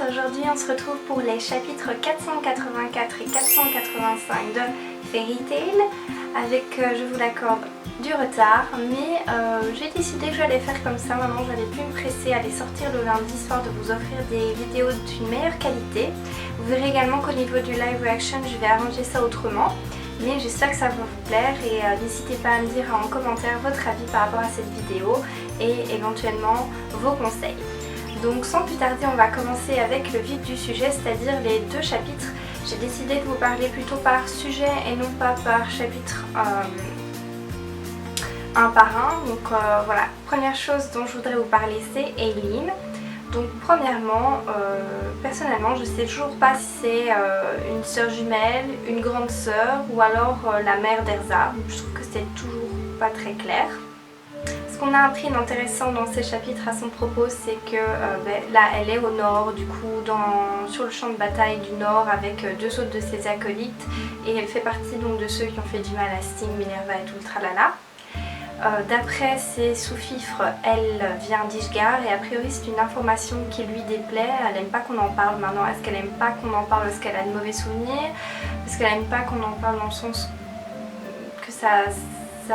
aujourd'hui on se retrouve pour les chapitres 484 et 485 de Fairy Tail avec, je vous l'accorde, du retard, mais j'ai décidé que j'allais faire comme ça. Maintenant j'allais plus me presser à les sortir le lundi histoire de vous offrir des vidéos d'une meilleure qualité. Vous verrez également qu'au niveau du live reaction je vais arranger ça autrement, mais j'espère que ça va vous plaire et n'hésitez pas à me dire en commentaire votre avis par rapport à cette vidéo et éventuellement vos conseils. Donc sans plus tarder, on va commencer avec le vif du sujet, c'est-à-dire les deux chapitres. J'ai décidé de vous parler plutôt par sujet et non pas par chapitre un par un. Donc voilà, première chose dont je voudrais vous parler, c'est Aileen. Donc premièrement, personnellement je sais toujours pas si c'est une sœur jumelle, une grande sœur ou alors la mère d'Erza. Je trouve que c'est toujours pas très clair. Ce qu'on a appris d'intéressant dans ces chapitres à son propos, c'est que là elle est au nord, du coup sur le champ de bataille du nord avec deux autres de ses acolytes, et elle fait partie donc de ceux qui ont fait du mal à Sting, Minerva et tout le tralala. D'après ses sous-fifres, elle vient d'Ishgard et a priori c'est une information qui lui déplaît. Elle n'aime pas qu'on en parle maintenant. Est-ce qu'elle n'aime pas qu'on en parle parce qu'elle a de mauvais souvenirs? Est-ce qu'elle n'aime pas qu'on en parle dans le sens que ça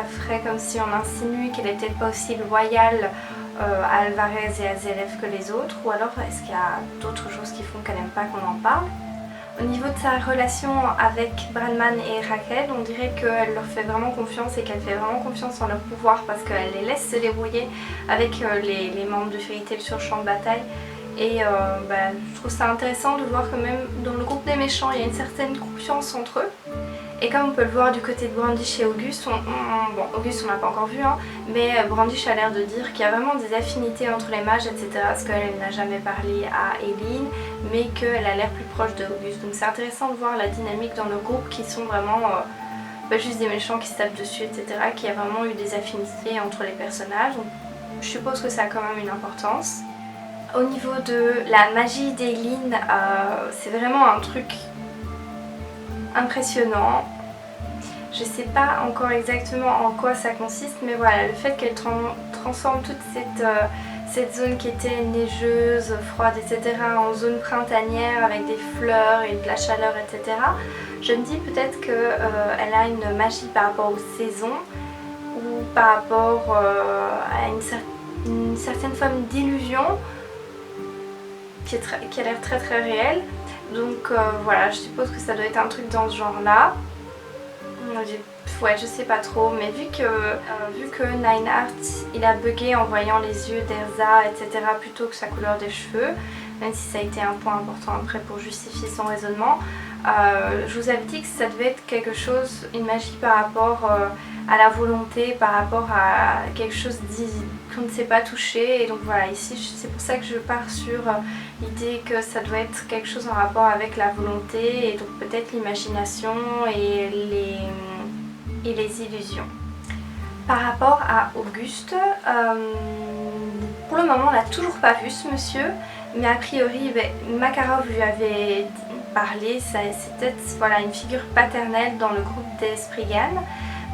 ferait comme si on insinue qu'elle n'est peut-être pas aussi loyale à Alvarez et à Zélève que les autres? Ou alors est-ce qu'il y a d'autres choses qui font qu'elle n'aime pas qu'on en parle? Au niveau de sa relation avec Brenman et Raquel, on dirait qu'elle leur fait vraiment confiance et qu'elle fait vraiment confiance en leur pouvoir parce qu'elle les laisse se débrouiller avec les membres de Fairy Tail sur le champ de bataille. Et je trouve ça intéressant de voir que même dans le groupe des méchants, il y a une certaine confiance entre eux. Et comme on peut le voir du côté de Brandish et Auguste, bon Auguste on l'a pas encore vu, hein, mais Brandish a l'air de dire qu'il y a vraiment des affinités entre les mages, etc. Parce qu'elle n'a jamais parlé à Aileen, mais qu'elle a l'air plus proche de Auguste. Donc c'est intéressant de voir la dynamique dans le groupe qui sont vraiment pas juste des méchants qui se tapent dessus, etc. Qu'il y a vraiment eu des affinités entre les personnages. Donc je suppose que ça a quand même une importance. Au niveau de la magie d'Aileen, c'est vraiment un truc impressionnant. Je sais pas encore exactement en quoi ça consiste, mais voilà, le fait qu'elle transforme toute cette zone qui était neigeuse, froide, etc. en zone printanière avec des fleurs et de la chaleur, etc. Je me dis peut-être qu'elle a une magie par rapport aux saisons ou par rapport à une certaine forme d'illusion qui a l'air très très réelle. Donc voilà, je suppose que ça doit être un truc dans ce genre là. Ouais, je sais pas trop, mais vu que Nineheart il a bugué en voyant les yeux d'Erza, etc. plutôt que sa couleur des cheveux, même si ça a été un point important après pour justifier son raisonnement, je vous avais dit que ça devait être quelque chose, une magie par rapport à la volonté, par rapport à quelque chose qu'on ne sait pas toucher. Et donc voilà, ici c'est pour ça que je pars sur l'idée que ça doit être quelque chose en rapport avec la volonté et donc peut-être l'imagination et les illusions. Par rapport à Auguste, pour le moment on l'a toujours pas vu ce monsieur, mais a priori Makarov lui avait parlé, c'est peut-être voilà, une figure paternelle dans le groupe des Spriggan.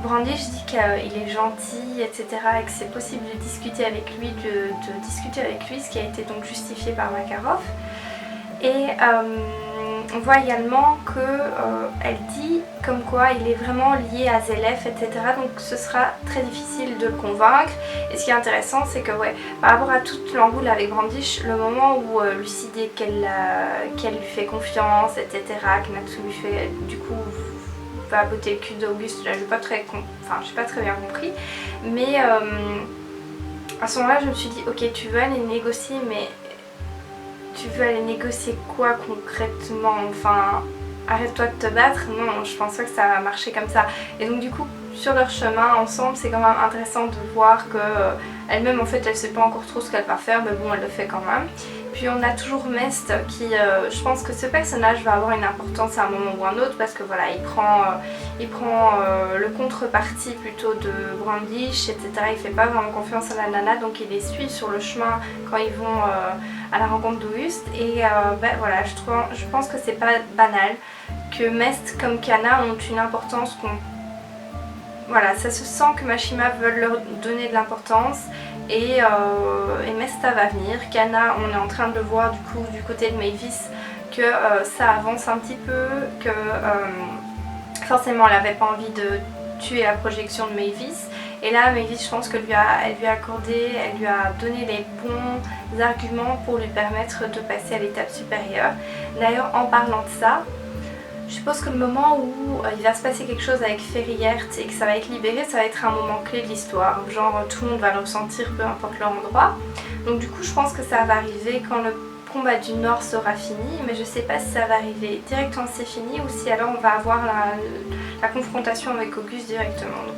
Brandish dit qu'il est gentil, etc. et que c'est possible de discuter avec lui, ce qui a été donc justifié par Makarov. Et on voit également qu'elle dit comme quoi il est vraiment lié à Zélève, etc. Donc ce sera très difficile de le convaincre. Et ce qui est intéressant, c'est que par rapport à toute l'amboule avec Brandish, le moment où Lucy dit qu'elle lui fait confiance, etc., que Natsu lui fait du coup va botter le cul d'Auguste, là j'ai pas très bien compris, mais à ce moment-là je me suis dit ok, tu veux aller négocier, mais tu veux aller négocier quoi concrètement? Enfin, arrête-toi de te battre. Non, je pense pas que ça va marcher comme ça. Et donc du coup, sur leur chemin ensemble, c'est quand même intéressant de voir que elle-même en fait elle sait pas encore trop ce qu'elle va faire, mais bon elle le fait quand même. Puis on a toujours Mest qui, je pense que ce personnage va avoir une importance à un moment ou un autre parce que voilà, il prend le contreparti plutôt de Brandish, etc. Il fait pas vraiment confiance à la nana, donc il les suit sur le chemin quand ils vont à la rencontre d'Auguste. Et voilà, je pense que c'est pas banal que Mest comme Kana ont une importance qu'on... Voilà, ça se sent que Mashima veulent leur donner de l'importance et Mesta va venir. Kana, on est en train de le voir du coup du côté de Mavis que ça avance un petit peu, que forcément elle n'avait pas envie de tuer la projection de Mavis. Et là, Mavis, je pense qu'elle lui a accordé, elle lui a donné les bons arguments pour lui permettre de passer à l'étape supérieure. D'ailleurs, en parlant de ça, je suppose que le moment où il va se passer quelque chose avec Ferriert et que ça va être libéré, ça va être un moment clé de l'histoire. Genre, tout le monde va le ressentir, peu importe leur endroit. Donc du coup, je pense que ça va arriver quand le combat du Nord sera fini, mais je sais pas si ça va arriver directement c'est fini ou si alors on va avoir la confrontation avec Auguste directement. Donc,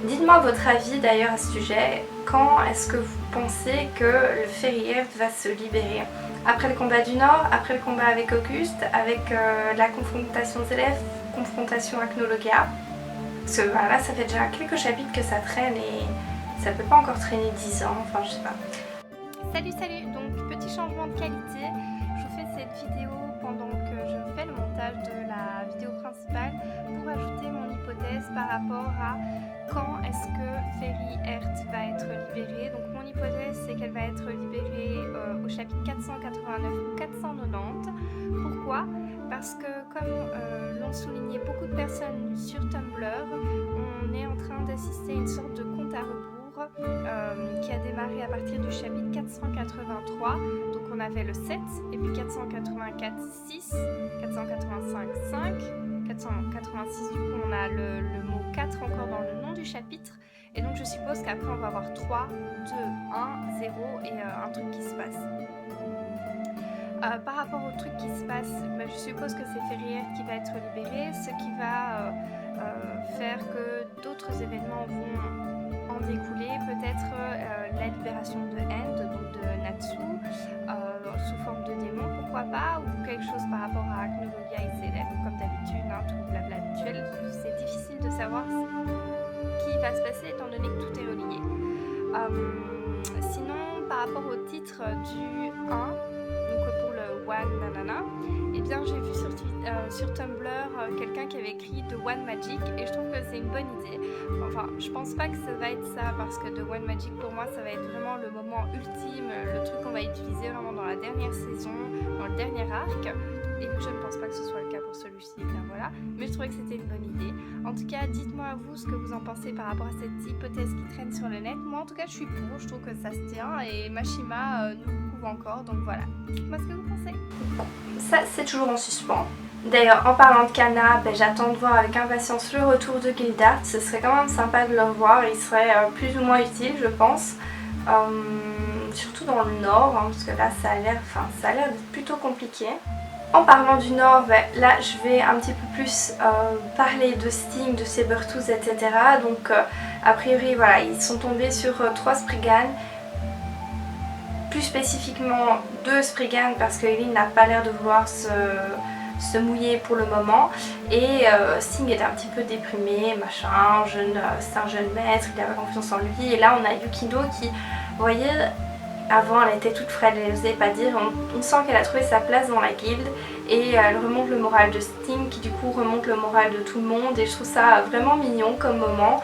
dites-moi votre avis d'ailleurs à ce sujet. Quand est-ce que vous pensez que le Ferriert va se libérer? Après le combat du Nord, après le combat avec Auguste, avec la confrontation des élèves, confrontation avec Nologia? Parce que voilà, ça fait déjà quelques chapitres que ça traîne et ça peut pas encore traîner 10 ans, enfin je sais pas. Salut, donc petit changement de qualité. Je vous fais cette vidéo pendant que je fais le montage de la vidéo principale pour ajouter mon hypothèse par rapport à quand est-ce que Ferriert va être libérée. Donc mon hypothèse c'est qu'elle va être libérée au chapitre 489 ou 490. Pourquoi? Parce que comme l'ont souligné beaucoup de personnes sur Tumblr, on est en train d'assister à une sorte de compte à rebours qui a démarré à partir du chapitre 483. Donc on avait le 7 et puis 484 6, 485 5, 486 du coup on a le mot 4 encore dans le nom du chapitre, et donc je suppose qu'après on va avoir 3, 2, 1, 0 et un truc qui se passe. Par rapport au truc qui se passe, je suppose que c'est Ferriert qui va être libéré, ce qui va faire que d'autres événements vont en découler, peut-être la libération de End, donc de Natsu, sous forme de démon, pourquoi pas, ou quelque chose par rapport à Nologia et ses élèves, comme d'habitude, tout le blabla habituel. C'est difficile de savoir ce qui va se passer étant donné que tout est relié. Sinon, par rapport au titre du 1, donc pour le One Nanana, eh bien j'ai vu sur Tumblr quelqu'un qui avait écrit The One Magic et je trouve que c'est une bonne idée. Enfin, je pense pas que ça va être ça parce que The One Magic pour moi ça va être vraiment le moment ultime, le truc qu'on va utiliser vraiment dans la dernière saison, dans le dernier arc. Et vu que je ne pense pas que ce soit le cas pour celui-ci, et bien voilà. Mais je trouvais que c'était une bonne idée. En tout cas, dites-moi à vous ce que vous en pensez par rapport à cette hypothèse qui traîne sur le net. Moi en tout cas je suis pour, je trouve que ça se tient et Mashima nous prouve encore, donc voilà. Dites-moi ce que vous pensez. Ça c'est toujours en suspens. D'ailleurs, en parlant de Kana, j'attends de voir avec impatience le retour de Gildart. Ce serait quand même sympa de le revoir, il serait plus ou moins utile je pense. Surtout dans le nord, parce que là ça a l'air d'être plutôt compliqué. En parlant du Nord, là je vais un petit peu plus parler de Sting, de Sabertooth, etc. Donc a priori voilà, ils sont tombés sur 3 Spriggan, plus spécifiquement 2 Spriggan parce que Eileen n'a pas l'air de vouloir se mouiller pour le moment, et Sting est un petit peu déprimé, machin, c'est un jeune maître, il a pas confiance en lui, et là on a Yukino qui, vous voyez, avant elle était toute frêle, elle n'osait pas dire, on sent qu'elle a trouvé sa place dans la guilde et elle remonte le moral de Sting qui du coup remonte le moral de tout le monde, et je trouve ça vraiment mignon comme moment.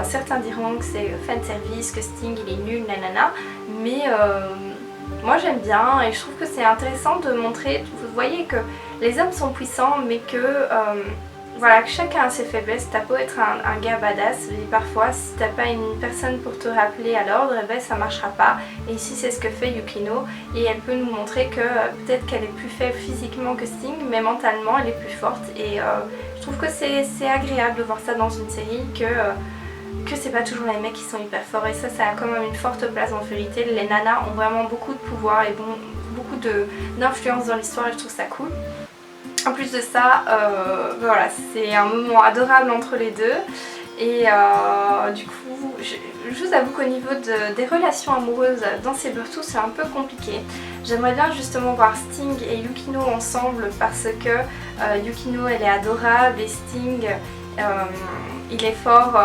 Certains diront que c'est fanservice, que Sting il est nul, nanana, mais moi j'aime bien et je trouve que c'est intéressant de montrer, vous voyez que les hommes sont puissants mais que voilà, que chacun a ses faiblesses. T'as beau être un gars badass, mais parfois si t'as pas une personne pour te rappeler à l'ordre, ça marchera pas. Et ici c'est ce que fait Yukino, et elle peut nous montrer que peut-être qu'elle est plus faible physiquement que Sting, mais mentalement elle est plus forte, et je trouve que c'est agréable de voir ça dans une série, que c'est pas toujours les mecs qui sont hyper forts, et ça a quand même une forte place dans Fairy Tail. Les nanas ont vraiment beaucoup de pouvoir et beaucoup d'influence dans l'histoire, et je trouve ça cool. En plus de ça, voilà, c'est un moment adorable entre les deux, et du coup je vous avoue qu'au niveau des relations amoureuses dans Sabertooth c'est un peu compliqué. J'aimerais bien justement voir Sting et Yukino ensemble parce que Yukino elle est adorable et Sting il est fort,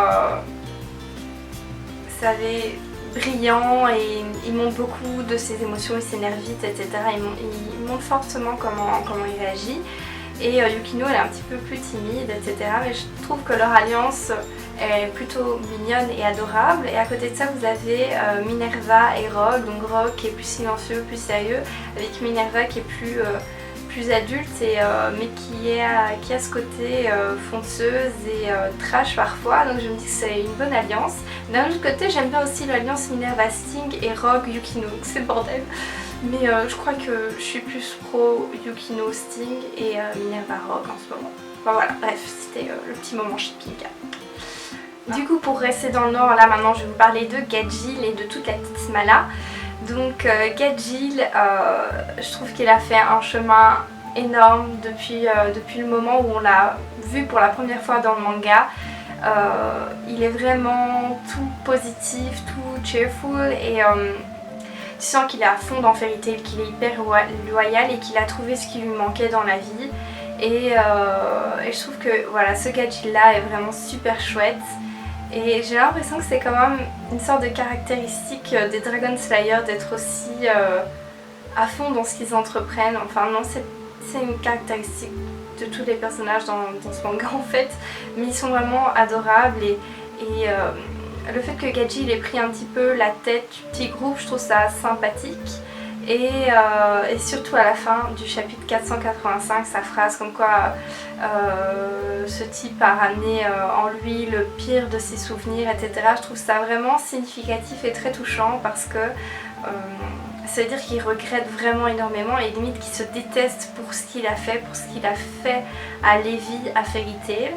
vous savez, brillant, et il montre beaucoup de ses émotions, il s'énerve vite, etc. Il montre fortement comment il réagit. et Yukino elle est un petit peu plus timide, etc. Mais je trouve que leur alliance est plutôt mignonne et adorable. Et à côté de ça vous avez Minerva et Rogue, donc Rogue qui est plus silencieux, plus sérieux, avec Minerva qui est plus adulte mais qui a ce côté fonceuse et trash parfois, donc je me dis que c'est une bonne alliance. D'un autre côté j'aime bien aussi l'alliance Minerva Sting et Rogue Yukino, donc c'est le bordel. Mais je crois que je suis plus pro Yukino Sting et Minerva Rogue en ce moment. Enfin, voilà, bref, c'était le petit moment shipping. Du coup pour rester dans le nord, là maintenant je vais vous parler de Gajeel et de toute la petite Smala. Donc Gajeel, je trouve qu'il a fait un chemin énorme depuis le moment où on l'a vu pour la première fois dans le manga. Il est vraiment tout positif, tout cheerful et tu sens qu'il est à fond dans Fairy Tail, qu'il est hyper loyal et qu'il a trouvé ce qui lui manquait dans la vie. Et je trouve que voilà, ce Gajeel là est vraiment super chouette. Et j'ai l'impression que c'est quand même une sorte de caractéristique des Dragon Slayer d'être aussi à fond dans ce qu'ils entreprennent. Enfin non, c'est une caractéristique de tous les personnages dans ce manga en fait. Mais ils sont vraiment adorables et le fait que Gajeel ait pris un petit peu la tête du petit groupe, je trouve ça sympathique. Et surtout à la fin du chapitre 485, sa phrase comme quoi ce type a ramené en lui le pire de ses souvenirs, etc. Je trouve ça vraiment significatif et très touchant parce que ça veut dire qu'il regrette vraiment énormément et limite qu'il se déteste pour ce qu'il a fait, à Levi, à Fairy Tail.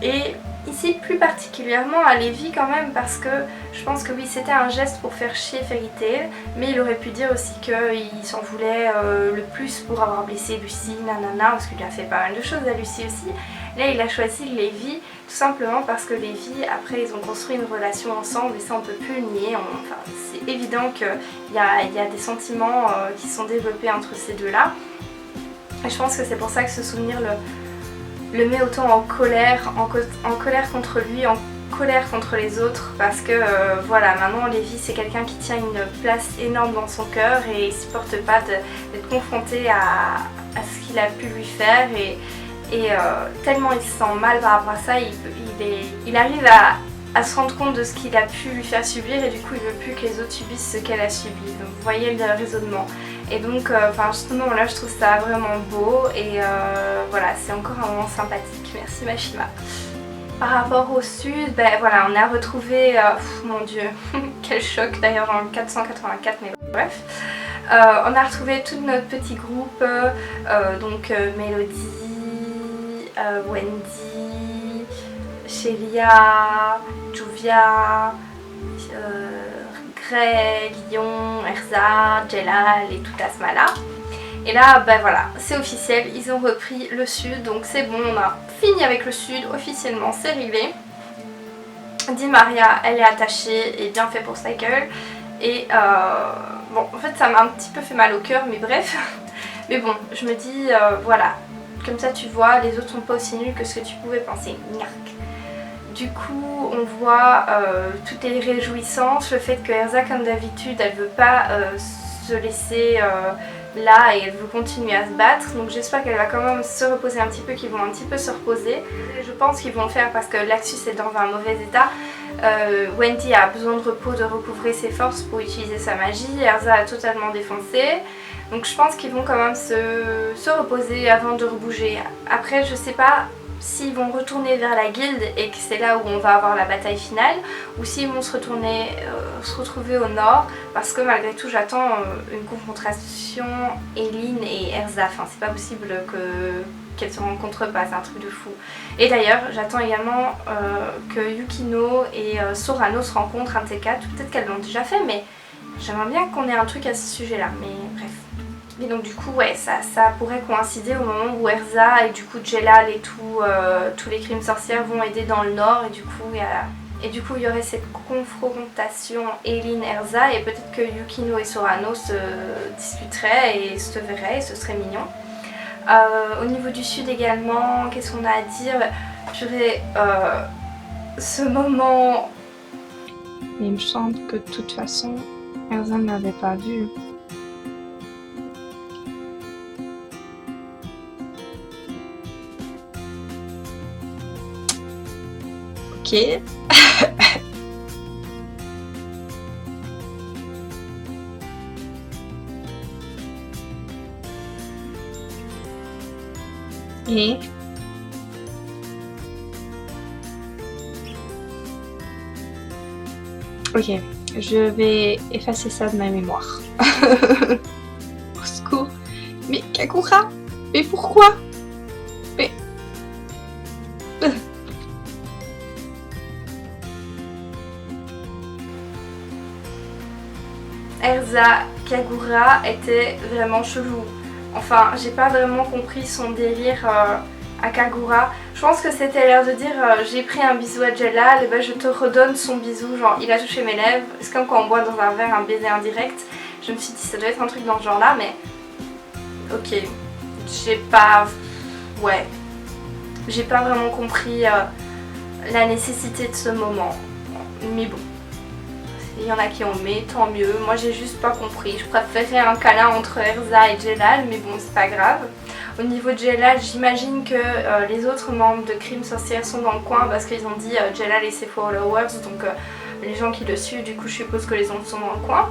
Et ici plus particulièrement à Levi quand même parce que je pense que oui c'était un geste pour faire chier Fairy Tail, mais il aurait pu dire aussi qu'il s'en voulait le plus pour avoir blessé Lucy, nanana, parce qu'il a fait pas mal de choses à Lucy aussi. Là il a choisi Levi tout simplement parce que Levi, après ils ont construit une relation ensemble et ça on peut plus le nier. Enfin, c'est évident qu'il y a des sentiments qui sont développés entre ces deux là et je pense que c'est pour ça que ce souvenir le met autant en colère contre lui, en colère contre les autres parce que voilà, maintenant Levi c'est quelqu'un qui tient une place énorme dans son cœur et il supporte pas d'être confronté à ce qu'il a pu lui faire et tellement il se sent mal par rapport à ça, il arrive à se rendre compte de ce qu'il a pu lui faire subir et du coup il veut plus que les autres subissent ce qu'elle a subi. Donc vous voyez le raisonnement. Et donc justement là je trouve ça vraiment beau et voilà, c'est encore un moment sympathique. Merci Mashima. Par rapport au sud, ben voilà, on a retrouvé, mon dieu, quel choc d'ailleurs dans le 484, mais bref. On a retrouvé tout notre petit groupe, donc Melody, Wendy, Shelia, Juvia, Grey, Lyon, Erza, Jelal et toute la Smala. Et là, ben voilà, c'est officiel, ils ont repris le sud, donc c'est bon, on a fini avec le sud, officiellement c'est réglé. Di Maria, elle est attachée et bien fait pour sa gueule. Et bon, en fait ça m'a un petit peu fait mal au cœur, mais bref. Mais bon, je me dis, voilà, comme ça tu vois, les autres sont pas aussi nuls que ce que tu pouvais penser. Nyark. Du coup, on voit toutes les réjouissances, le fait que Erza, comme d'habitude, elle veut pas se laisser là et elle veut continuer à se battre. Donc j'espère qu'elle va quand même se reposer un petit peu, qu'ils vont un petit peu se reposer. Et je pense qu'ils vont le faire parce que Laxus est dans un mauvais état. Wendy a besoin de repos, de recouvrer ses forces pour utiliser sa magie. Erza a totalement défoncé. Donc je pense qu'ils vont quand même se reposer avant de rebouger. Après je sais pas s'ils vont retourner vers la guilde et que c'est là où on va avoir la bataille finale, ou s'ils vont se retrouver au nord, parce que malgré tout j'attends une confrontation Eileen et Erza. Enfin c'est pas possible qu'elles se rencontrent pas, c'est un truc de fou. Et d'ailleurs j'attends également que Yukino et Sorano se rencontrent un de ces quatre, peut-être qu'elles l'ont déjà fait, mais j'aimerais bien qu'on ait un truc à ce sujet là, mais bref. Et donc du coup ouais, ça pourrait coïncider au moment où Erza et du coup Jelal et tous les crimes sorcières vont aider dans le nord et du coup il y aurait cette confrontation Eileen-Erza et peut-être que Yukino et Sorano se discuteraient et se verraient et ce serait mignon. Au niveau du sud également, qu'est-ce qu'on a à dire? J'aurais ce moment... Il me semble que de toute façon Erza ne l'avait pas vu. Ok. Et ok, je vais effacer ça de ma mémoire. Au secours. Mais Kagura, mais pourquoi? Mais Erza Kagura était vraiment chelou. Enfin, j'ai pas vraiment compris son délire à Kagura. Je pense que c'était l'air de dire j'ai pris un bisou à Jelal, et ben je te redonne son bisou, genre il a touché mes lèvres. C'est comme quand on boit dans un verre un baiser indirect. Je me suis dit ça doit être un truc dans ce genre là, mais ok, j'ai pas... ouais, j'ai pas vraiment compris la nécessité de ce moment. Mais bon. Il y en a qui ont aimé, tant mieux. Moi j'ai juste pas compris. Je préférais un câlin entre Erza et Jelal, mais bon c'est pas grave. Au niveau de Jelal, j'imagine que les autres membres de Crime Sorcière sont dans le coin parce qu'ils ont dit Jelal et ses followers, donc les gens qui le suivent, du coup je suppose que les autres sont dans le coin.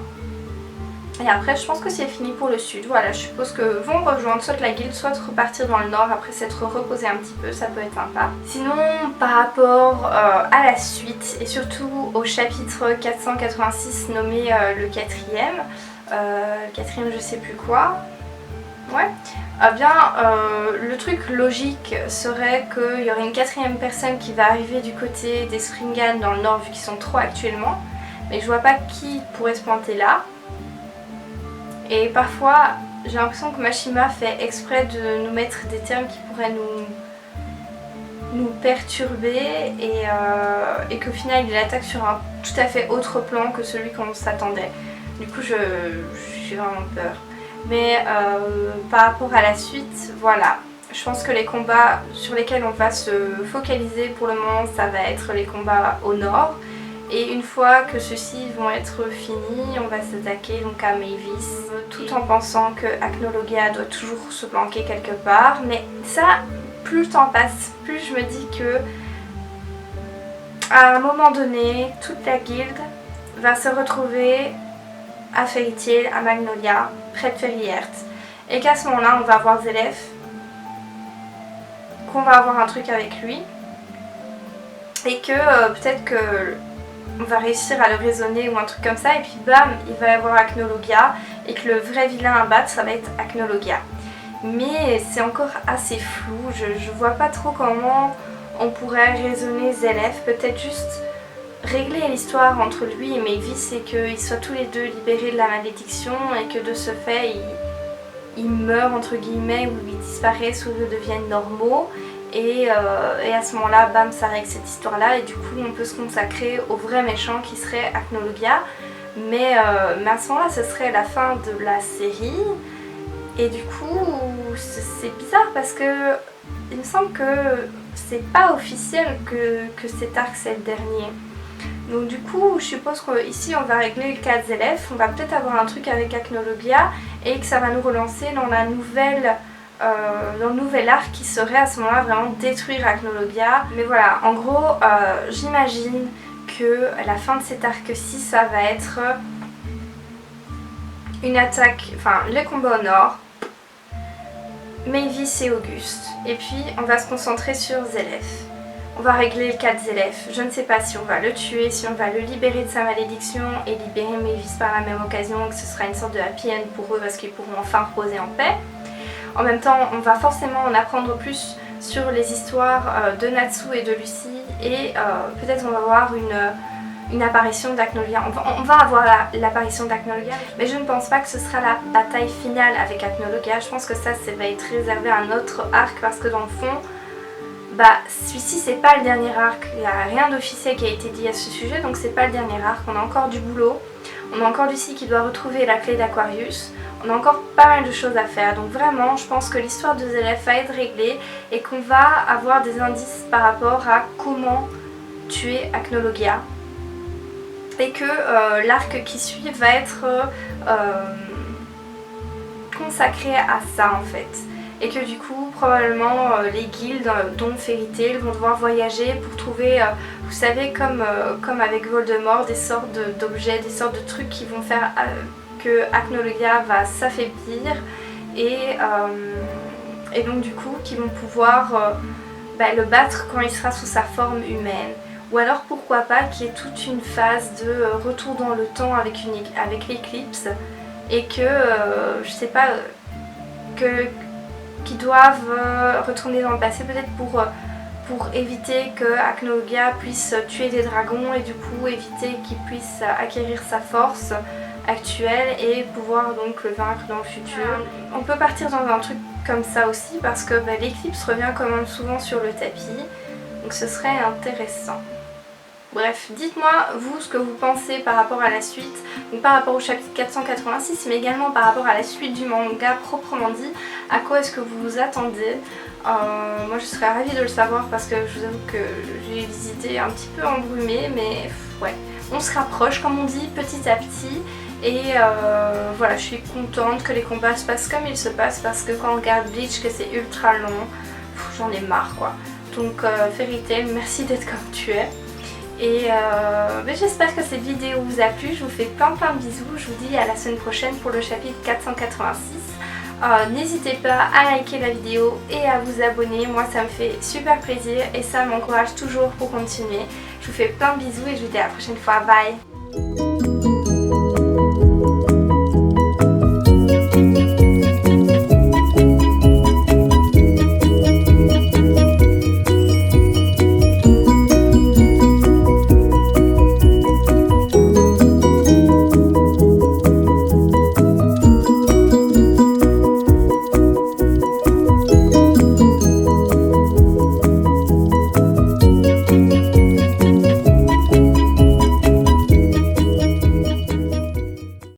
Et après je pense que c'est fini pour le sud, voilà, je suppose que vont rejoindre soit la guilde, soit repartir dans le nord après s'être reposé un petit peu, ça peut être sympa. Sinon par rapport à la suite et surtout au chapitre 486 nommé le quatrième je sais plus quoi, ouais, eh bien le truc logique serait qu'il y aurait une quatrième personne qui va arriver du côté des Springan dans le nord vu qu'ils sont 3 actuellement, mais je vois pas qui pourrait se pointer là. Et parfois, j'ai l'impression que Mashima fait exprès de nous mettre des termes qui pourraient nous perturber et qu'au final il attaque sur un tout à fait autre plan que celui qu'on s'attendait. Du coup, j'ai vraiment peur. Mais par rapport à la suite, voilà. Je pense que les combats sur lesquels on va se focaliser pour le moment, ça va être les combats au nord. Et une fois que ceux-ci vont être finis, on va s'attaquer donc à Mavis, tout en pensant que Acnologia doit toujours se planquer quelque part. Mais ça, plus le temps passe, plus je me dis que à un moment donné, toute la guilde va se retrouver à Fairy Tail, à Magnolia, près de Fairyheart. Et qu'à ce moment-là, on va avoir Zelef, qu'on va avoir un truc avec lui, et que peut-être que on va réussir à le raisonner ou un truc comme ça, et puis bam, il va y avoir Acnologia, et que le vrai vilain à battre, ça va être Acnologia. Mais c'est encore assez flou, je vois pas trop comment on pourrait raisonner Zelef, peut-être juste régler l'histoire entre lui et Mavis et qu'ils soient tous les deux libérés de la malédiction et que de ce fait ils meurent entre guillemets ou ils disparaissent ou deviennent normaux. Et à ce moment-là, bam, ça règle cette histoire-là et du coup on peut se consacrer au vrai méchant qui serait Acnologia. Mais à ce moment-là, ce serait la fin de la série. Et du coup, c'est bizarre parce que il me semble que c'est pas officiel que cet arc c'est le dernier. Donc du coup, je suppose qu'ici on va régler le cas de Zelef, on va peut-être avoir un truc avec Acnologia et que ça va nous relancer dans la nouvelle... dans le nouvel arc qui serait à ce moment-là vraiment détruire Acnologia. Mais voilà, en gros, j'imagine que la fin de cet arc-ci, ça va être une attaque, enfin le combat au nord, Mavis et Auguste. Et puis on va se concentrer sur Zelef. On va régler le cas de Zelef. Je ne sais pas si on va le tuer, si on va le libérer de sa malédiction et libérer Mavis par la même occasion, que ce sera une sorte de happy end pour eux parce qu'ils pourront enfin reposer en paix. En même temps, on va forcément en apprendre plus sur les histoires de Natsu et de Lucie et peut-être on va voir une apparition d'Acnologia. On va avoir l'apparition d'Acnologia, mais je ne pense pas que ce sera la bataille finale avec Acnologia. Je pense que ça va être réservé à un autre arc parce que dans le fond, bah, celui-ci c'est pas le dernier arc. Il n'y a rien d'officiel qui a été dit à ce sujet, donc c'est pas le dernier arc. On a encore du boulot. On a encore Lucie qui doit retrouver la clé d'Aquarius. On a encore pas mal de choses à faire, donc vraiment je pense que l'histoire de Zelef va être réglée et qu'on va avoir des indices par rapport à comment tuer Acnologia et que l'arc qui suit va être consacré à ça en fait et que du coup probablement les guildes dont Fairy Tail vont devoir voyager pour trouver vous savez, comme avec Voldemort, des sortes d'objets, des sortes de trucs qui vont faire que Acnologia va s'affaiblir et donc du coup qui vont pouvoir le battre quand il sera sous sa forme humaine. Ou alors pourquoi pas qu'il y ait toute une phase de retour dans le temps avec l'éclipse et que, je sais pas, qu'ils doivent retourner dans le passé peut-être pour éviter que Acnologia puisse tuer des dragons et du coup éviter qu'il puisse acquérir sa force actuelle et pouvoir donc le vaincre dans le futur. On peut partir dans un truc comme ça aussi parce que l'éclipse revient quand même souvent sur le tapis, donc ce serait intéressant. Bref, dites-moi vous ce que vous pensez par rapport à la suite, donc par rapport au chapitre 486 mais également par rapport à la suite du manga proprement dit, à quoi est-ce que vous vous attendez. Moi je serais ravie de le savoir parce que je vous avoue que j'ai des idées un petit peu embrumées mais ouais, on se rapproche comme on dit petit à petit et voilà, je suis contente que les combats se passent comme ils se passent parce que quand on regarde Bleach que c'est ultra long, j'en ai marre quoi. Donc Fairy Tail, merci d'être comme tu es. Et j'espère que cette vidéo vous a plu, je vous fais plein de bisous, je vous dis à la semaine prochaine pour le chapitre 486. N'hésitez pas à liker la vidéo et à vous abonner, moi ça me fait super plaisir et ça m'encourage toujours pour continuer. Je vous fais plein de bisous et je vous dis à la prochaine fois, bye.